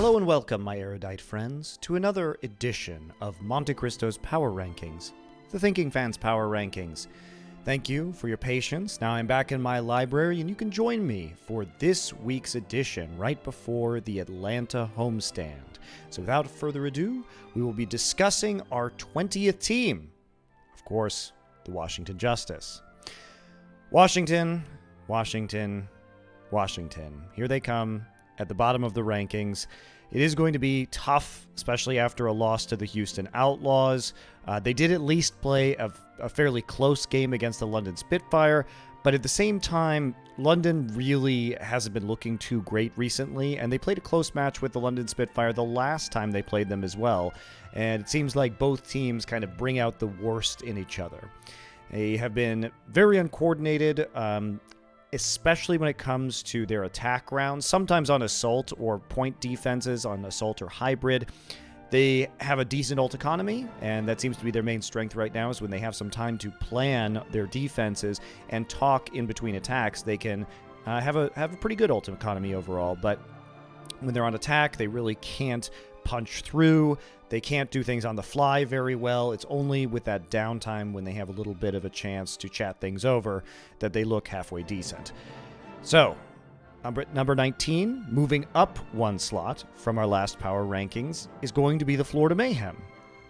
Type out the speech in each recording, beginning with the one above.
Hello and welcome, my erudite friends, to another edition of MonteCristo's Power Rankings, the Thinking Fans Power Rankings. Thank you for your patience. Now I'm back in my library, and you can join me for this week's edition right before the Atlanta homestand. So without further ado, we will be discussing our 20th team. Of course, the Washington Justice. Washington. Here they come at the bottom of the rankings. It is going to be tough, especially after a loss to the Houston Outlaws. They did at least play a fairly close game against the London Spitfire, but at the same time, London really hasn't been looking too great recently, and they played a close match with the London Spitfire the last time they played them as well, and it seems like both teams kind of bring out the worst in each other. They have been very uncoordinated, especially when it comes to their attack rounds, sometimes on assault or point defenses on assault or hybrid. They have a decent ult economy, and that seems to be their main strength right now, is when they have some time to plan their defenses and talk in between attacks. They can have a pretty good ult economy overall, but when they're on attack, they really can't punch through. They can't do things on the fly very well. It's only with that downtime when they have a little bit of a chance to chat things over that they look halfway decent. So, number 19, moving up one slot from our last power rankings, is going to be the Florida Mayhem.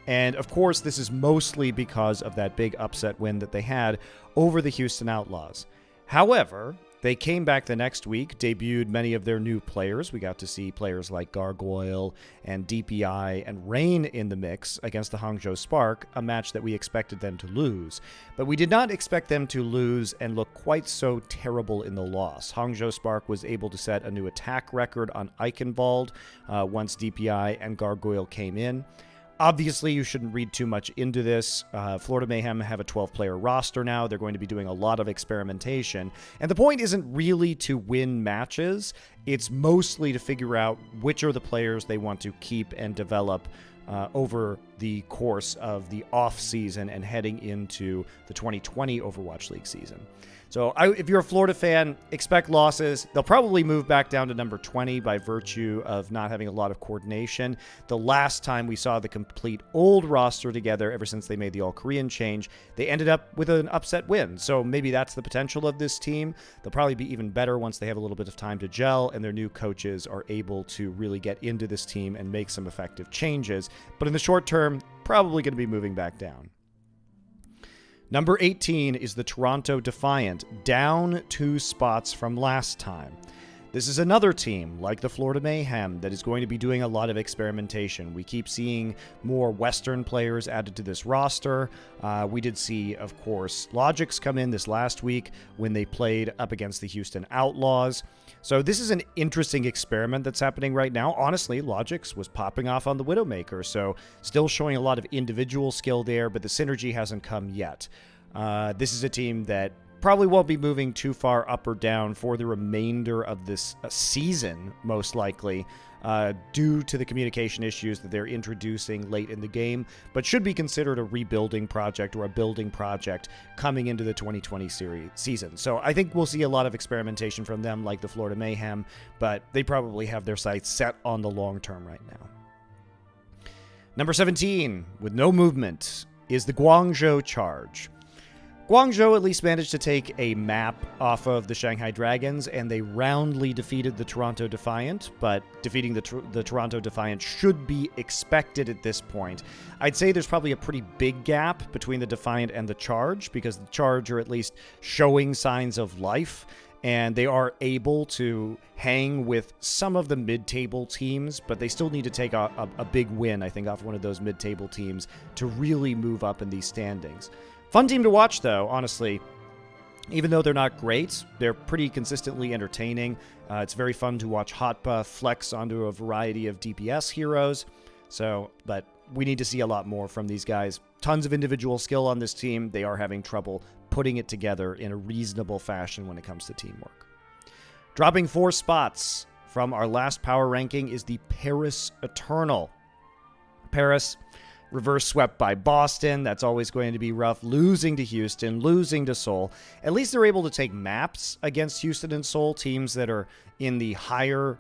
And of course, this is mostly because of that big upset win that they had over the Houston Outlaws. However, they came back the next week, debuted many of their new players. We got to see players like Gargoyle and DPI and Rain in the mix against the Guangzhou Spark, a match that we expected them to lose. But we did not expect them to lose and look quite so terrible in the loss. Guangzhou Spark was able to set a new attack record on Eichenwald once DPI and Gargoyle came in. Obviously, you shouldn't read too much into this. Florida Mayhem have a 12-player roster now. They're going to be doing a lot of experimentation. And the point isn't really to win matches. It's mostly to figure out which are the players they want to keep and develop over the course of the off-season and heading into the 2020 Overwatch League season. So if you're a Florida fan, expect losses. They'll probably move back down to number 20 by virtue of not having a lot of coordination. The last time we saw the complete old roster together, ever since they made the All-Korean change, they ended up with an upset win. So maybe that's the potential of this team. They'll probably be even better once they have a little bit of time to gel and their new coaches are able to really get into this team and make some effective changes. But in the short term, probably going to be moving back down. Number 18 is the Toronto Defiant, down 2 spots from last time. This is another team, like the Florida Mayhem, that is going to be doing a lot of experimentation. We keep seeing more Western players added to this roster. We did see, of course, Logix come in this last week when they played up against the Houston Outlaws. So this is an interesting experiment that's happening right now. Honestly, Logix was popping off on the Widowmaker, so still showing a lot of individual skill there, but the synergy hasn't come yet. This is a team that probably won't be moving too far up or down for the remainder of this season, most likely, due to the communication issues that they're introducing late in the game, but should be considered a rebuilding project or a building project coming into the 2020 season. So I think we'll see a lot of experimentation from them, like the Florida Mayhem, but they probably have their sights set on the long term right now. Number 17, with no movement, is the Guangzhou Charge. Guangzhou at least managed to take a map off of the Shanghai Dragons, and they roundly defeated the Toronto Defiant, but defeating the Toronto Defiant should be expected at this point. I'd say there's probably a pretty big gap between the Defiant and the Charge, because the Charge are at least showing signs of life, and they are able to hang with some of the mid-table teams, but they still need to take a big win, I think, off one of those mid-table teams to really move up in these standings. Fun team to watch, though, honestly. Even though they're not great, they're pretty consistently entertaining. It's very fun to watch Hotba flex onto a variety of DPS heroes. But we need to see a lot more from these guys. Tons of individual skill on this team. They are having trouble putting it together in a reasonable fashion when it comes to teamwork. Dropping 4 spots from our last power ranking is the Paris Eternal. Paris, reverse swept by Boston. That's always going to be rough. Losing to Houston, losing to Seoul. At least they're able to take maps against Houston and Seoul, teams that are in the higher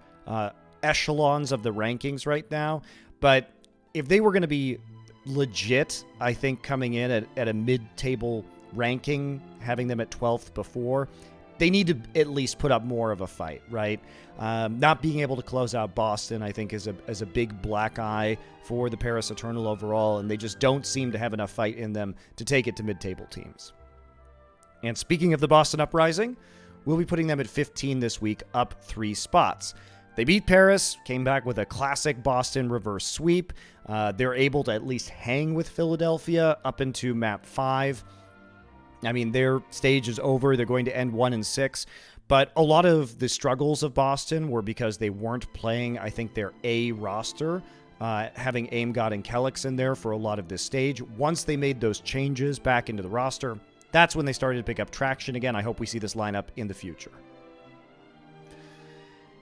echelons of the rankings right now, but if they were going to be legit, I think coming in at a mid-table ranking, having them at 12th before, they need to at least put up more of a fight, right? Not being able to close out Boston, I think, is a big black eye for the Paris Eternal overall, and they just don't seem to have enough fight in them to take it to mid-table teams. And speaking of the Boston Uprising, we'll be putting them at 15 this week, up 3 spots. They beat Paris, came back with a classic Boston reverse sweep. They're able to at least hang with Philadelphia up into map 5. I mean, their stage is over. They're going to end 1-6. But a lot of the struggles of Boston were because they weren't playing, I think, their A roster, having Aimgod and Kellex in there for a lot of this stage. Once they made those changes back into the roster, that's when they started to pick up traction again. I hope we see this lineup in the future.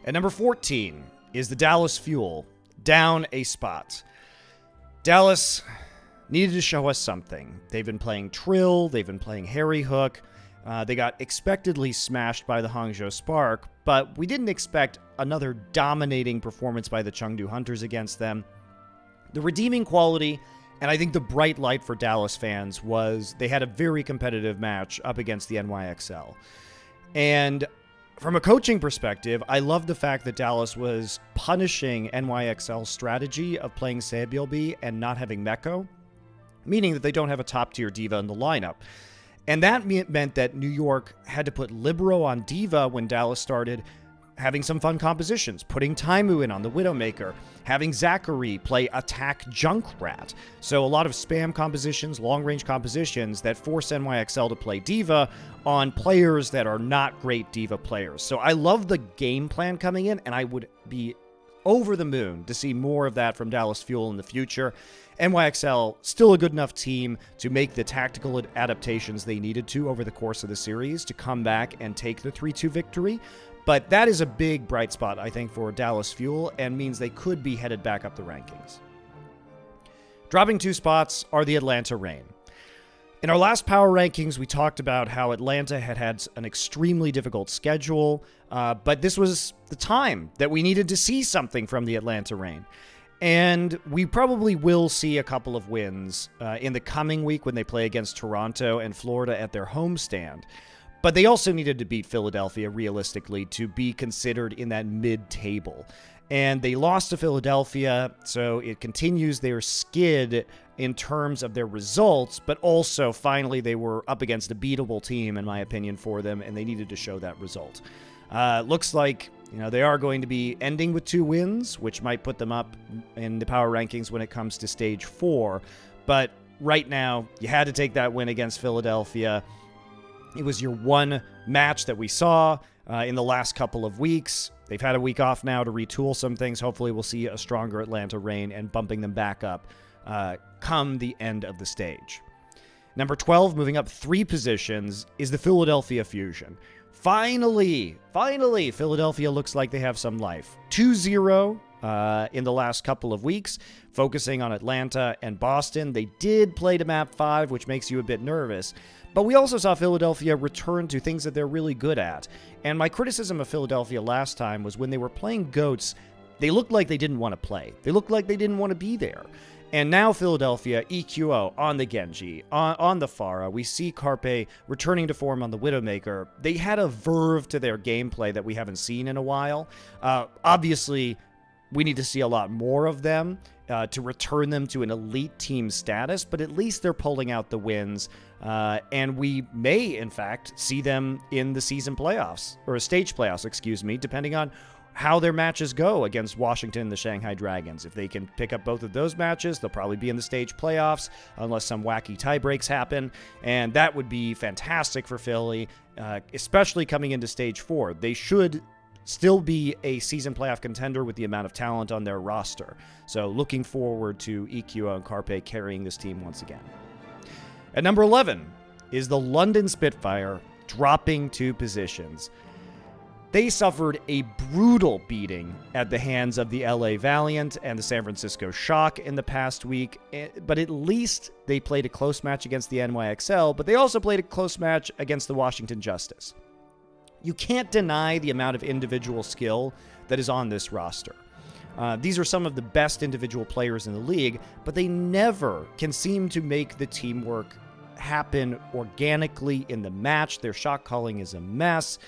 At number 14 is the Dallas Fuel, down a spot. Dallas needed to show us something. They've been playing Trill, they've been playing Harry Hook. They got expectedly smashed by the Hangzhou Spark, but we didn't expect another dominating performance by the Chengdu Hunters against them. The redeeming quality, and I think the bright light for Dallas fans, was they had a very competitive match up against the NYXL. And from a coaching perspective, I love the fact that Dallas was punishing NYXL's strategy of playing Saebyeolbi and not having Meko, meaning that they don't have a top-tier diva in the lineup. And that meant that New York had to put Libero on diva when Dallas started having some fun compositions, putting Taimu in on the Widowmaker, having Zachary play attack Junkrat. So a lot of spam compositions, long-range compositions that force NYXL to play diva on players that are not great diva players. So I love the game plan coming in, and I would be over the moon to see more of that from Dallas Fuel in the future. NYXL, still a good enough team to make the tactical adaptations they needed to over the course of the series to come back and take the 3-2 victory. But that is a big bright spot, I think, for Dallas Fuel, and means they could be headed back up the rankings. Dropping 2 spots are the Atlanta Reign. In our last power rankings, we talked about how Atlanta had an extremely difficult schedule, but this was the time that we needed to see something from the Atlanta Reign. And we probably will see a couple of wins in the coming week when they play against Toronto and Florida at their homestand. But they also needed to beat Philadelphia realistically to be considered in that mid-table. And they lost to Philadelphia, so it continues their skid in terms of their results, but also finally they were up against a beatable team, in my opinion, for them, and they needed to show that result. Looks like they are going to be ending with 2 wins, which might put them up in the power rankings when it comes to stage 4. But right now, you had to take that win against Philadelphia. It was your one match that we saw in the last couple of weeks. They've had a week off now to retool some things. Hopefully we'll see a stronger Atlanta Reign and bumping them back up come the end of the stage. Number 12, moving up 3 positions, is the Philadelphia Fusion. Finally, Philadelphia looks like they have some life. 2-0 in the last couple of weeks, focusing on Atlanta and Boston. They did play to map 5, which makes you a bit nervous. But we also saw Philadelphia return to things that they're really good at. And my criticism of Philadelphia last time was when they were playing GOATs, they looked like they didn't want to play. They looked like they didn't want to be there. And now Philadelphia, EQO on the Genji, on the Pharah. We see Carpe returning to form on the Widowmaker. They had a verve to their gameplay that we haven't seen in a while. Obviously, we need to see a lot more of them to return them to an elite team status, but at least they're pulling out the wins. And we may, in fact, see them in the season playoffs, or stage playoffs, depending on how their matches go against Washington and the Shanghai Dragons. If they can pick up both of those matches, they'll probably be in the stage playoffs, unless some wacky tie breaks happen, and that would be fantastic for Philly, especially coming into stage 4. They should still be a season playoff contender with the amount of talent on their roster. So looking forward to EQO and Carpe carrying this team once again. At number 11 is the London Spitfire, dropping 2 positions. They suffered a brutal beating at the hands of the LA Valiant and the San Francisco Shock in the past week, but at least they played a close match against the NYXL, but they also played a close match against the Washington Justice. You can't deny the amount of individual skill that is on this roster. These are some of the best individual players in the league, but they never can seem to make the teamwork happen organically in the match. Their shot calling is a mess.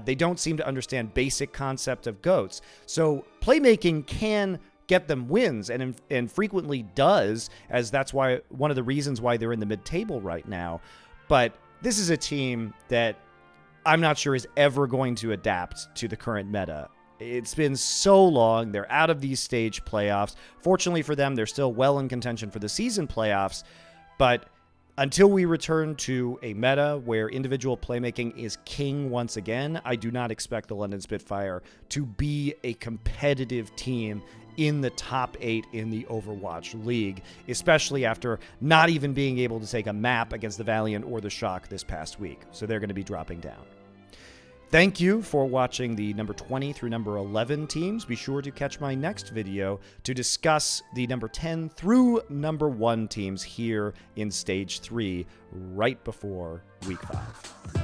They don't seem to understand basic concept of GOATs. So playmaking can get them wins, and frequently does, as that's why one of the reasons why they're in the mid-table right now. But this is a team that I'm not sure is ever going to adapt to the current meta. It's been so long. They're out of these stage playoffs. Fortunately for them, they're still well in contention for the season playoffs. But until we return to a meta where individual playmaking is king once again, I do not expect the London Spitfire to be a competitive team in the top 8 in the Overwatch League, especially after not even being able to take a map against the Valiant or the Shock this past week. So they're going to be dropping down. Thank you for watching the number 20 through number 11 teams. Be sure to catch my next video to discuss the number 10 through number 1 teams here in Stage 3 right before Week 5.